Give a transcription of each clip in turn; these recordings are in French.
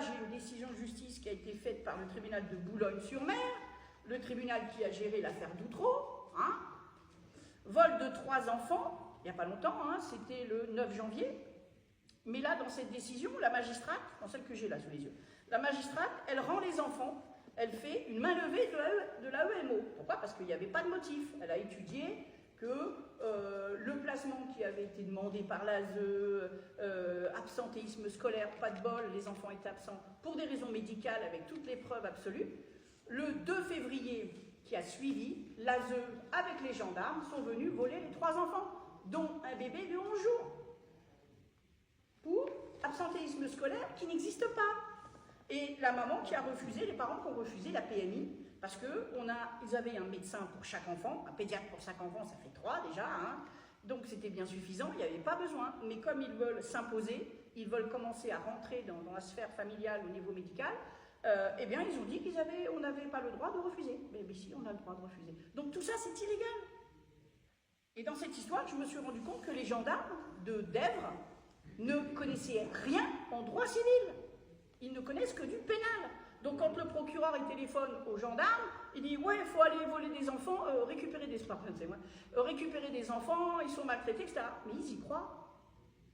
j'ai une décision de justice qui a été faite par le tribunal de Boulogne-sur-Mer, le tribunal qui a géré l'affaire d'Outreau, hein. Vol de 3 enfants, il n'y a pas longtemps, hein, c'était le 9 janvier. Mais là, dans cette décision, la magistrate, dans celle que j'ai là sous les yeux, la magistrate, elle rend les enfants, elle fait une main levée de l'AEMO. Pourquoi? Parce qu'il n'y avait pas de motif. Elle a étudié que le placement qui avait été demandé par l'ASE, absentéisme scolaire, pas de bol, les enfants étaient absents pour des raisons médicales avec toutes les preuves absolues. Le 2 février qui a suivi, l'ASE avec les gendarmes sont venus voler les 3 enfants, dont un bébé de 11 jours, pour absentéisme scolaire qui n'existe pas. Et la maman qui a refusé, les parents qui ont refusé la PMI, parce qu'ils avaient un médecin pour chaque enfant, un pédiatre pour chaque enfant, ça fait 3 déjà, hein, donc c'était bien suffisant, il n'y avait pas besoin. Mais comme ils veulent s'imposer, ils veulent commencer à rentrer dans la sphère familiale au niveau médical, eh bien ils ont dit qu'on n'avait pas le droit de refuser. Mais si, on a le droit de refuser. Donc tout ça, c'est illégal. Et dans cette histoire, je me suis rendu compte que les gendarmes de d'Èvres ne connaissaient rien en droit civil. Ils ne connaissent que du pénal. Donc quand le procureur il téléphone aux gendarmes, il dit « ouais, il faut aller voler des enfants, récupérer des enfants, ils sont maltraités, etc. » Mais ils y croient.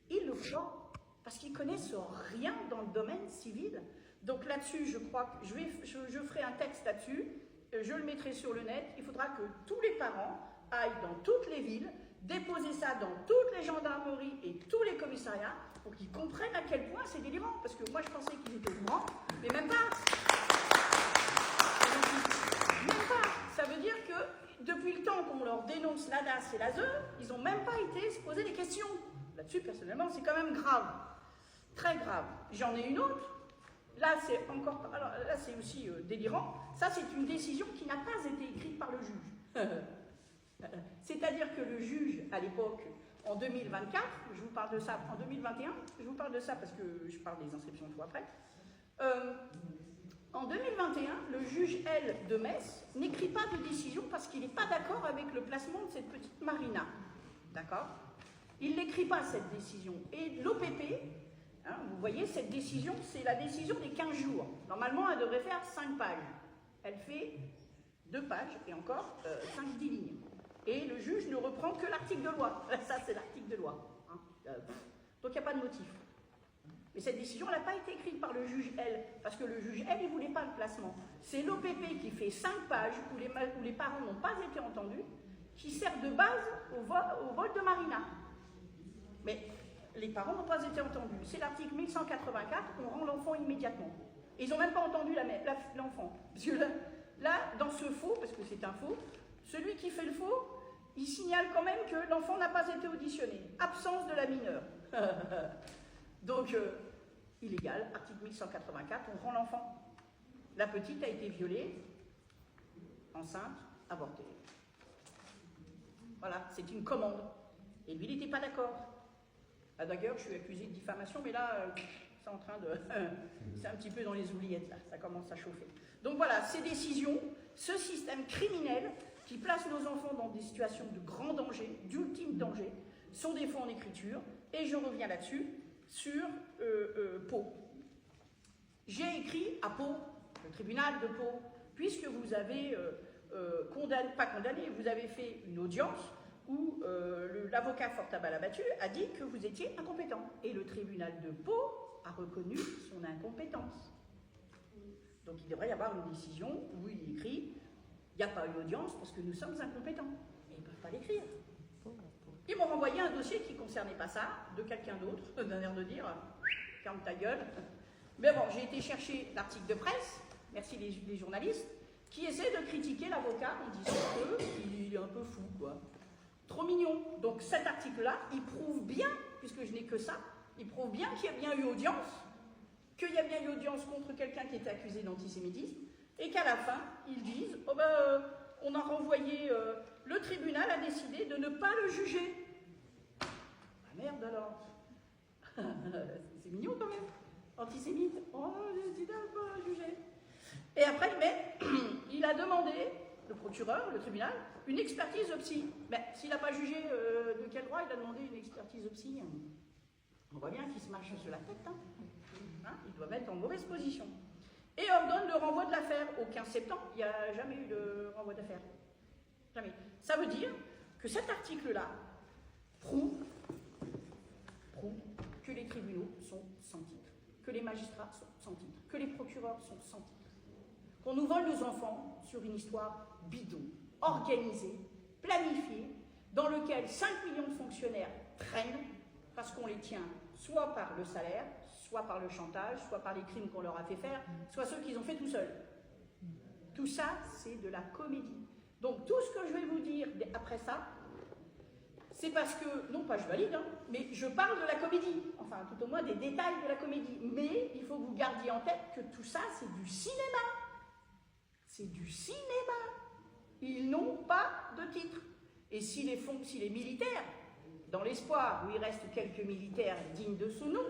Ils le croient. Parce qu'ils connaissent rien dans le domaine civil. Donc là-dessus, je crois que je ferai un texte là-dessus, je le mettrai sur le net. Il faudra que tous les parents aillent dans toutes les villes, déposer ça dans toutes les gendarmeries et tous les commissariats pour qu'ils comprennent à quel point c'est délirant. Parce que moi, je pensais qu'ils étaient au courant, mais même pas. Même pas. Ça veut dire que depuis le temps qu'on leur dénonce l'ADAS et l'ASE, ils n'ont même pas été se poser des questions. Là-dessus, personnellement, c'est quand même grave. Très grave. J'en ai une autre. Là, c'est encore. Alors, là, c'est aussi délirant. Ça, c'est une décision qui n'a pas été écrite par le juge. C'est-à-dire que le juge, à l'époque, en 2024, je vous parle de ça, en 2021, je vous parle de ça parce que je parle des inscriptions tout après. En 2021, le juge L de Metz n'écrit pas de décision parce qu'il n'est pas d'accord avec le placement de cette petite Marina. D'accord? Il n'écrit pas cette décision. Et l'OPP, hein, vous voyez, cette décision, c'est la décision des 15 jours. Normalement, elle devrait faire 5 pages. Elle fait 2 pages et encore 5-10 lignes. Et le juge ne reprend que l'article de loi. Ça, c'est l'article de loi. Hein. Donc, il n'y a pas de motif. Mais cette décision, elle n'a pas été écrite par le juge L, parce que le juge L, il ne voulait pas le placement. C'est l'OPP qui fait 5 pages, où les parents n'ont pas été entendus, qui sert de base au vol de Marina. Mais les parents n'ont pas été entendus. C'est l'article 1184, on rend l'enfant immédiatement. Et ils n'ont même pas entendu l'enfant. Parce que là, dans ce faux, parce que c'est un faux, celui qui fait le faux, il signale quand même que l'enfant n'a pas été auditionné. Absence de la mineure. Donc, illégal, article 1184, on rend l'enfant. La petite a été violée, enceinte, avortée. Voilà, c'est une commande. Et lui, il n'était pas d'accord. Ah, d'ailleurs, je suis accusée de diffamation, mais là, c'est en train de... c'est un petit peu dans les oubliettes, là, ça commence à chauffer. Donc voilà, ces décisions, ce système criminel qui place nos enfants dans des situations de grand danger, d'ultime danger, sont des faits en écriture, et je reviens là-dessus, sur Pau. J'ai écrit à Pau, le tribunal de Pau, puisque vous avez vous avez fait une audience où l'avocat Fortabal abattu a dit que vous étiez incompétent. Et le tribunal de Pau a reconnu son incompétence. Donc il devrait y avoir une décision où il écrit « Il n'y a pas eu audience parce que nous sommes incompétents ». Mais ils ne peuvent pas l'écrire. Ils m'ont renvoyé un dossier qui ne concernait pas ça, de quelqu'un d'autre, d'un air de dire « ferme ta gueule ». Mais bon, j'ai été chercher l'article de presse, merci les journalistes, qui essaient de critiquer l'avocat en disant qu'il est un peu fou, quoi. Trop mignon. Donc cet article-là, il prouve bien, puisque je n'ai que ça, il prouve bien qu'il y a bien eu audience, qu'il y a bien eu audience contre quelqu'un qui était accusé d'antisémitisme, et qu'à la fin, ils disent « oh ben, on a renvoyé, le tribunal a décidé de ne pas le juger. » Ah merde alors. C'est mignon quand même. Antisémite. Oh, j'ai décidé de ne pas le juger. Et après, mais, il a demandé, le procureur, le tribunal, une expertise psy. Mais s'il n'a pas jugé, de quel droit il a demandé une expertise psy? On voit bien qu'ils se marchent sur la tête. Ils doivent être en mauvaise position. Et ordonne le renvoi de l'affaire. Au 15 septembre, il n'y a jamais eu de renvoi d'affaire. Jamais. Ça veut dire que cet article-là prouve que les tribunaux sont sans titre, que les magistrats sont sans titre, que les procureurs sont sans titre, qu'on nous vole nos enfants sur une histoire bidon, organisée, planifiée, dans lequel 5 millions de fonctionnaires traînent parce qu'on les tient soit par le salaire, soit par le chantage, soit par les crimes qu'on leur a fait faire, soit ceux qu'ils ont fait tout seuls. Tout ça, c'est de la comédie. Donc tout ce que je vais vous dire après ça, c'est parce que, non pas je valide, mais je parle de la comédie, enfin tout au moins des détails de la comédie. Mais il faut que vous gardiez en tête que tout ça, c'est du cinéma. C'est du cinéma. Ils n'ont pas de titre. Et si les militaires, dans l'espoir où il reste quelques militaires dignes de ce nom,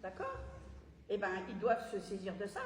d'accord, eh bien ils doivent se saisir de ça